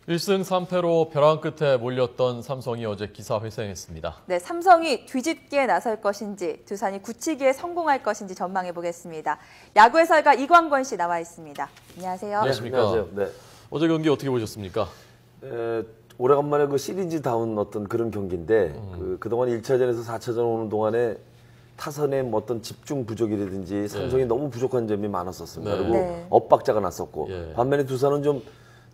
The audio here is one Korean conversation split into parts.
1승 3패로 벼랑 끝에 몰렸던 삼성이 어제 기사회생했습니다. 네, 삼성이 뒤집기에 나설 것인지, 두산이 굳히기에 성공할 것인지 전망해 보겠습니다. 야구 해설가 이광권 씨 나와 있습니다. 안녕하세요. 안녕하십니까? 안녕하세요. 네. 어제 경기 어떻게 보셨습니까? 오래간만에 그 시리즈다운 어떤 그런 경기인데 그동안 1차전에서 4차전 오는 동안에 타선의 뭐 어떤 집중 부족이라든지 삼성이 너무 부족한 점이 많았었습니다. 네. 그리고 네. 엇박자가 났었고 예. 반면에 두산은 좀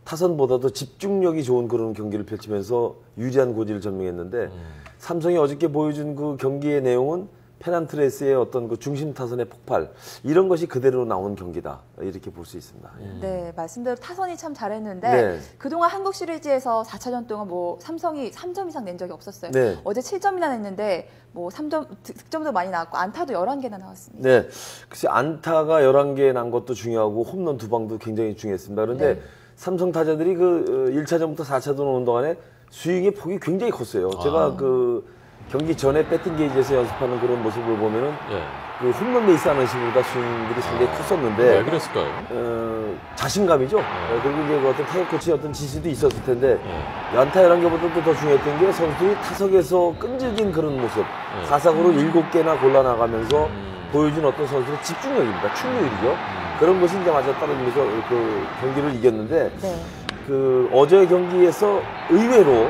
타선보다도 집중력이 좋은 그런 경기를 펼치면서 유리한 고지를 점령했는데 삼성이 어저께 보여준 그 경기의 내용은 페난트레스의 어떤 그 중심 타선의 폭발 이런 것이 그대로 나온 경기다 이렇게 볼 수 있습니다. 네, 말씀대로 타선이 참 잘했는데 네. 그동안 한국 시리즈에서 4차전 동안 뭐 삼성이 3점 이상 낸 적이 없었어요. 네. 어제 7점이나 냈는데 뭐 3점 득점도 많이 나왔고 안타도 11개나 나왔습니다. 네. 글쎄 안타가 11개 난 것도 중요하고 홈런 2방도 굉장히 중요했습니다. 그런데 삼성 타자들이 그 1차전부터 4차전 오는 동안에 스윙의 폭이 굉장히 컸어요. 제가 그 경기 전에 배팅 게이지에서 연습하는 그런 모습을 보면은 그 홈런 베이스 하는 식으로다 스윙들이 상당히 컸었는데 왜 그랬을까요? 자신감이죠. 그리고 이제 그 어떤 타격 코치의 어떤 지시도 있었을 텐데 안타 11개보다도 더 중요했던 게 선수들이 타석에서 끈질긴 그런 모습. 사사구로 7개나 골라나가면서 보여준 어떤 선수의 집중력입니다. 출루율이죠. 그런 것이 이제 맞아 떨어지면서 그 경기를 이겼는데 그 어제 경기에서 의외로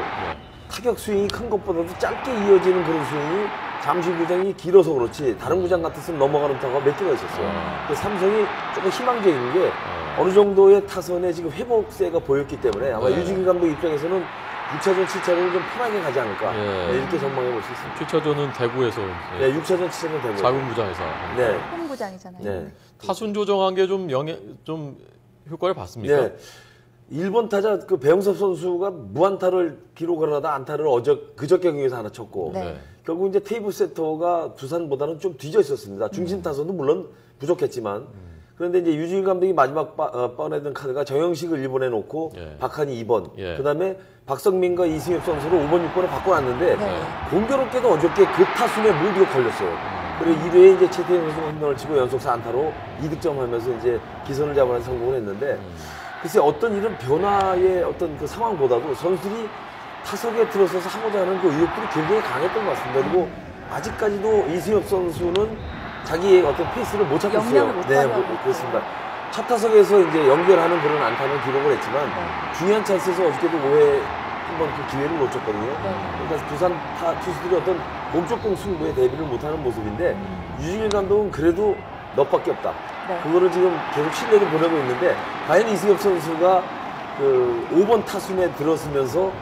타격 스윙이 큰 것보다도 짧게 이어지는 그런 스윙이 잠시 구장이 길어서 그렇지 다른 구장 같았으면 넘어가는 타구가 몇 개가 있었어요. 그래서 삼성이 조금 희망적인 게 어느 정도의 타선에 지금 회복세가 보였기 때문에 아마 유진기 감독 입장에서는 6차전, 7차전을 좀 편하게 가지 않을까 이렇게 전망해 볼 수 있습니다. 7차전은 대구에서 네, 6차전, 7차전 대구. 작은 구장에서 네. 홈구장이잖아요. 네. 타순 조정한 게 좀 효과를 봤습니까? 네. 일본 타자 그 배영섭 선수가 무안타를 기록을 하다 안타를 그저께 경기에서 하나 쳤고 네. 결국 이제 테이블 세터가 두산보다는 좀 뒤져 있었습니다. 중심 타선도 물론 부족했지만 그런데 이제 유진 감독이 마지막 뻔했던 카드가 정영식을 1번에 놓고 박한이 2번 그다음에 박성민과 이승엽 선수를 5번, 6번에 바꿔놨는데 공교롭게도 어저께 그 타순에 모두가 걸렸어요. 그리고 1회에 이제 최태형 선수가 홈런을 치고 연속 4안타로 2득점하면서 이제 기선을 잡아내 성공을 했는데 글쎄 어떤 이런 변화의 어떤 그 상황보다도 선수들이 타석에 들어서서 하고자 하는 그 의욕들이 굉장히 강했던 것 같습니다. 그리고 아직까지도 이승엽 선수는 자기의 어떤 페이스를 못 찾고 있어요. 네, 그렇습니다. 첫 타석에서 이제 연결하는 그런 안타는 기록을 했지만 중요한 찬스에서 어저께도 5회 한번 그 기회를 놓쳤거든요. 그러니까 두산 투수들이 어떤 몸쪽 공 승부에 대비를 못하는 모습인데 유진일 감독은 그래도 몇 밖에 없다. 그거를 지금 계속 신뢰를 보내고 있는데 과연 이승엽 선수가 그 5번 타순에 들어서면서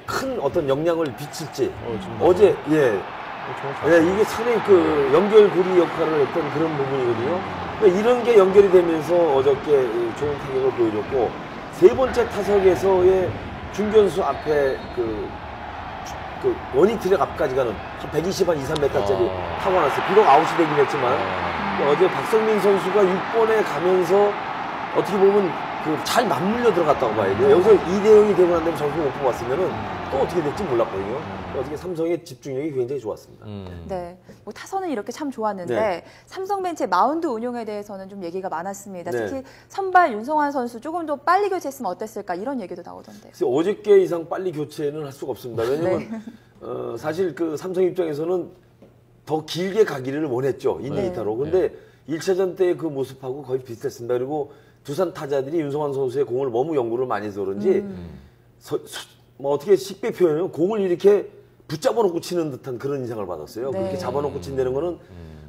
큰 어떤 영향을 비칠지 어제 이게 상당히 그 연결고리 역할을 했던 그런 부분이거든요. 그러니까 이런 게 연결이 되면서 어저께 좋은 타격을 보여줬고 세 번째 타석에서의 중견수 앞에 그 원익 트랙 앞까지 가는 한 120, 한 2, 3m짜리 타고 났어요. 비록 아웃이 되긴 했지만 어제 박성민 선수가 6번에 가면서 어떻게 보면 잘 맞물려 들어갔다고 봐야 돼요. 여기서 2대0이 되고 난 다음에 점수 못 뽑았으면 또 어떻게 될지 몰랐거든요. 어떻게 삼성의 집중력이 굉장히 좋았습니다. 네, 뭐 타선은 이렇게 참 좋았는데 삼성 벤치의 마운드 운용에 대해서는 좀 얘기가 많았습니다. 특히 선발 윤성환 선수 조금 더 빨리 교체했으면 어땠을까 이런 얘기도 나오던데. 어저께 이상 빨리 교체는 할 수가 없습니다. 왜냐면 사실 그 삼성 입장에서는 더 길게 가기를 원했죠. 2, 2타로. 근데 1차전 때의 그 모습하고 거의 비슷했습니다. 그리고 두산 타자들이 윤성환 선수의 공을 너무 연구를 많이 해서 그런지 뭐 어떻게 쉽게 표현하면 공을 이렇게 붙잡아 놓고 치는 듯한 그런 인상을 받았어요. 그렇게 잡아놓고 친다는 거는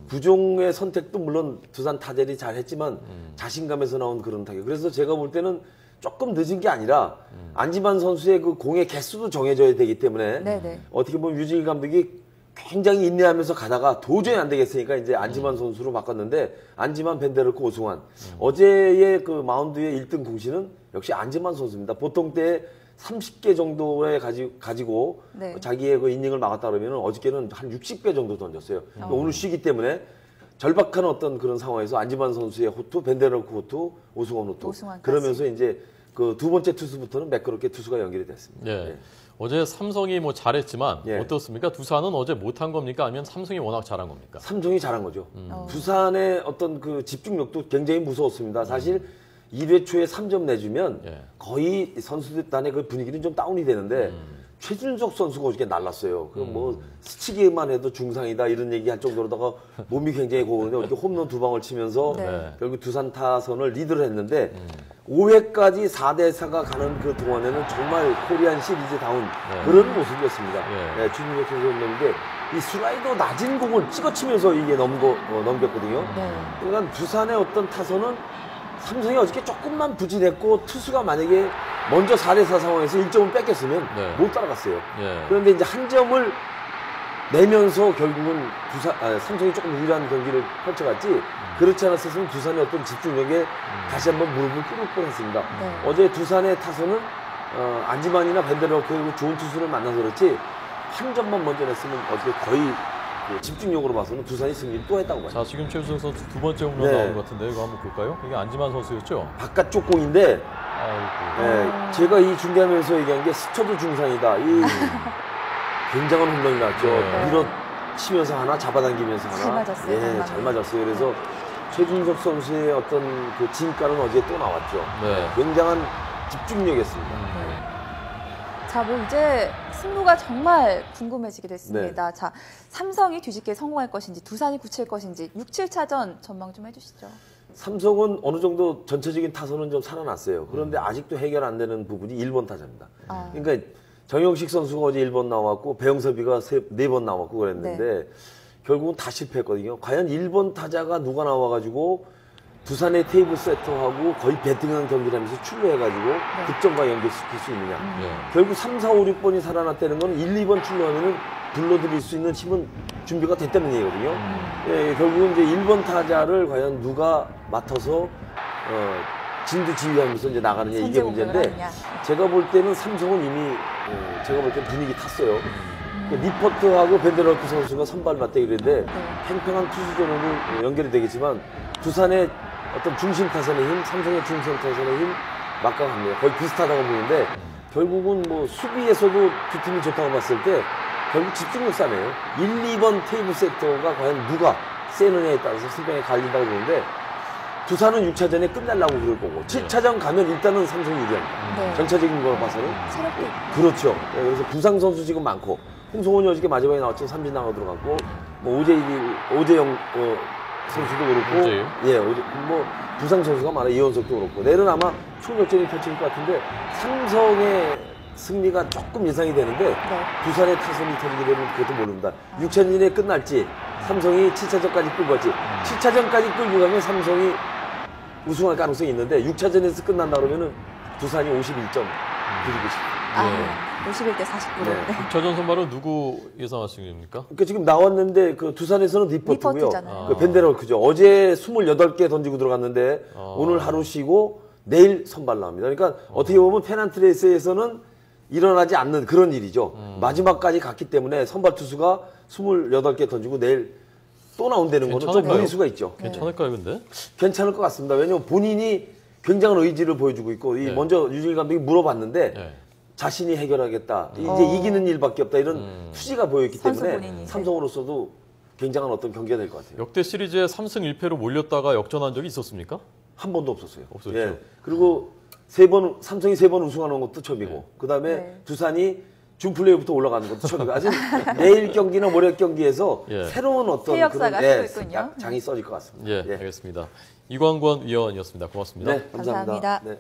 구종의 선택도 물론 두산 타자들이 잘했지만 자신감에서 나온 그런 타격. 그래서 제가 볼 때는 조금 늦은 게 아니라 안지만 선수의 그 공의 개수도 정해져야 되기 때문에 어떻게 보면 유진일 감독이 굉장히 인내하면서 가다가 도저히 안 되겠으니까 이제 안지만 선수로 바꿨는데 안지만, 벤데르크, 오승환. 어제의 그 마운드의 1등 공신은 역시 안지만 선수입니다. 보통 때 30개 정도에 가지고 자기의 그 이닝을 막았다 그러면 어저께는 한 60개 정도 던졌어요. 그러니까 오늘 쉬기 때문에 절박한 어떤 그런 상황에서 안지만 선수의 호투, 벤데르크 호투, 오승환 호투. 그러면서 이제 그 두 번째 투수부터는 매끄럽게 투수가 연결이 됐습니다. 어제 삼성이 뭐 잘했지만 어떻습니까? 두산은 어제 못한 겁니까? 아니면 삼성이 워낙 잘한 겁니까? 삼성이 잘한 거죠. 두산의 어떤 그 집중력도 굉장히 무서웠습니다. 사실 1회 초에 3점 내주면 예. 거의 선수단의 그 분위기는 좀 다운이 되는데 최준석 선수가 어저께 날랐어요. 그럼 뭐 스치기만 해도 중상이다 이런 얘기 할 정도로다가 몸이 굉장히 고운데 어저께 홈런 2방을 치면서 네. 결국 두산 타선을 리드를 했는데 5회까지 4대4가 가는 그 동안에는 정말 코리안 시리즈다운 그런 모습이었습니다. 네, 최준석 선수였는데 이 슬라이더 낮은 공을 찍어치면서 이게 넘겼거든요. 네. 그러니까 두산의 어떤 타선은 삼성이 어저께 조금만 부진했고 투수가 만약에 먼저 4대4 상황에서 1점을 뺏겼으면 네. 못 따라갔어요. 예. 그런데 이제 한 점을 내면서 결국은 삼성이 조금 유리한 경기를 펼쳐갔지 그렇지 않았으면 두산의 어떤 집중력에 다시 한번 무릎을 꿇을 뻔했습니다. 네. 어제 두산의 타선은 안지만이나 벤데르크 좋은 투수를 만나서 그렇지 한 점만 먼저 냈으면 어저께 거의 그 집중력으로 봐서는 두산이 승리를 또 했다고 봐요. 자, 지금 최우선 선수 두 번째 홈런 네. 나온 것 같은데 이거 한번 볼까요? 이게 안지만 선수였죠? 바깥쪽 공인데 아이고. 네, 제가 이 중계하면서 얘기한 게 스쳐도 중상이다. 이 굉장한 홈런이 났죠. 네. 밀어치면서 하나, 잡아당기면서 하나. 잘 맞았어요, 예, 정말. 잘 맞았어요. 그래서 최준석 선수의 어떤 그 진가는 어제 또 나왔죠. 네. 굉장한 집중력이었습니다. 자, 뭐 이제 승부가 정말 궁금해지게 네. 됐습니다. 자, 삼성이 뒤집기에 성공할 것인지, 두산이 굳힐 것인지 6, 7차전 전망 좀 해주시죠. 삼성은 어느 정도 전체적인 타선은 좀 살아났어요. 그런데 아직도 해결 안 되는 부분이 1번 타자입니다. 아. 그러니까 정영식 선수가 어제 1번 나왔고 배영섭이가 4번 나왔고 그랬는데 결국은 다 실패했거든요. 과연 1번 타자가 누가 나와가지고 두산의 테이블 세터하고 거의 배팅한 경기를 하면서 출루해가지고 득점과 연결시킬 수 있느냐. 결국 3, 4, 5, 6번이 살아났다는 건 1, 2번 출루하면은 불러들일 수 있는 힘은 준비가 됐다는 얘기거든요. 예, 결국은 이제 1번 타자를 과연 누가 맡아서 진두지휘하면서 이제 나가느냐 이게 문제인데 제가 볼 때는 삼성은 이미 제가 볼 때 분위기 탔어요. 니퍼트하고 벤데르크 선수가 선발 맞대기 그랬는데 팽팽한 투수전으로 연결이 되겠지만 두산의 어떤 중심 타선의 힘, 삼성의 중심 타선의 힘 막강합니다. 거의 비슷하다고 보는데 결국은 뭐 수비에서도 두 팀이 좋다고 봤을 때 결국 집중력 싸움이에요. 1, 2번 테이블 세터가 과연 누가 세느냐에 따라서 승패가 갈린다고 보는데 두산은 6차전에 끝내려고 그럴 거고 7차전 가면 일단은 삼성이 유리합니다. 네. 전체적인 걸 봐서는. 체력도 있고. 그렇죠. 네, 그래서 부상 선수 지금 많고 홍성훈이 어저께 마지막에 나왔죠. 삼진 나가 들어갔고 뭐 오재영 선수도 그렇고 오재영? 예, 뭐 부상 선수가 많아. 이원석도 그렇고 내일은 아마 총력전이 펼칠 것 같은데 삼성의 승리가 조금 예상이 되는데 두산의 타선이 터지게 되면 그것도 모릅니다. 6차전에 끝날지 삼성이 7차전까지 끌고 갈지 7차전까지 끌고 가면 삼성이 우승할 가능성이 있는데 6차전에서 끝난다 그러면은 두산이 51점 드리고 싶어요. 아, 51대 49로. 네. 네. 6차전 선발은 누구 예상하십니까? 그러니까 지금 나왔는데 그 두산에서는 니퍼트고요. 니퍼트잖아요. 그 벤데르크죠. 어제 28개 던지고 들어갔는데 오늘 하루 쉬고 내일 선발 나옵니다. 그러니까 어떻게 보면 페넌트레이스에서는 일어나지 않는 그런 일이죠. 마지막까지 갔기 때문에 선발 투수가 28개 던지고 내일 또 나온다는 거는 좀 무리수가 있죠. 괜찮을까요, 근데? 괜찮을 것 같습니다. 왜냐하면 본인이 굉장한 의지를 보여주고 있고 먼저 유진일 감독이 물어봤는데 자신이 해결하겠다. 이제 이기는 일밖에 없다. 이런 투지가 보였기 때문에 본인이. 삼성으로서도 굉장한 어떤 경기가 될 것 같아요. 역대 시리즈에 3승 1패로 몰렸다가 역전한 적이 있었습니까? 한 번도 없었어요. 없었죠. 예. 그리고 삼성이 3번 우승하는 것도 처음이고 그다음에 두산이 준 플레이오부터 올라가는 것도 처음이고 아직 내일 경기나 모레 경기에서 새로운 어떤 새 역사가 그런 쓰고 있군요. 장이 써질 것 같습니다. 예, 알겠습니다. 이광권 위원이었습니다. 고맙습니다. 네, 감사합니다. 감사합니다. 네.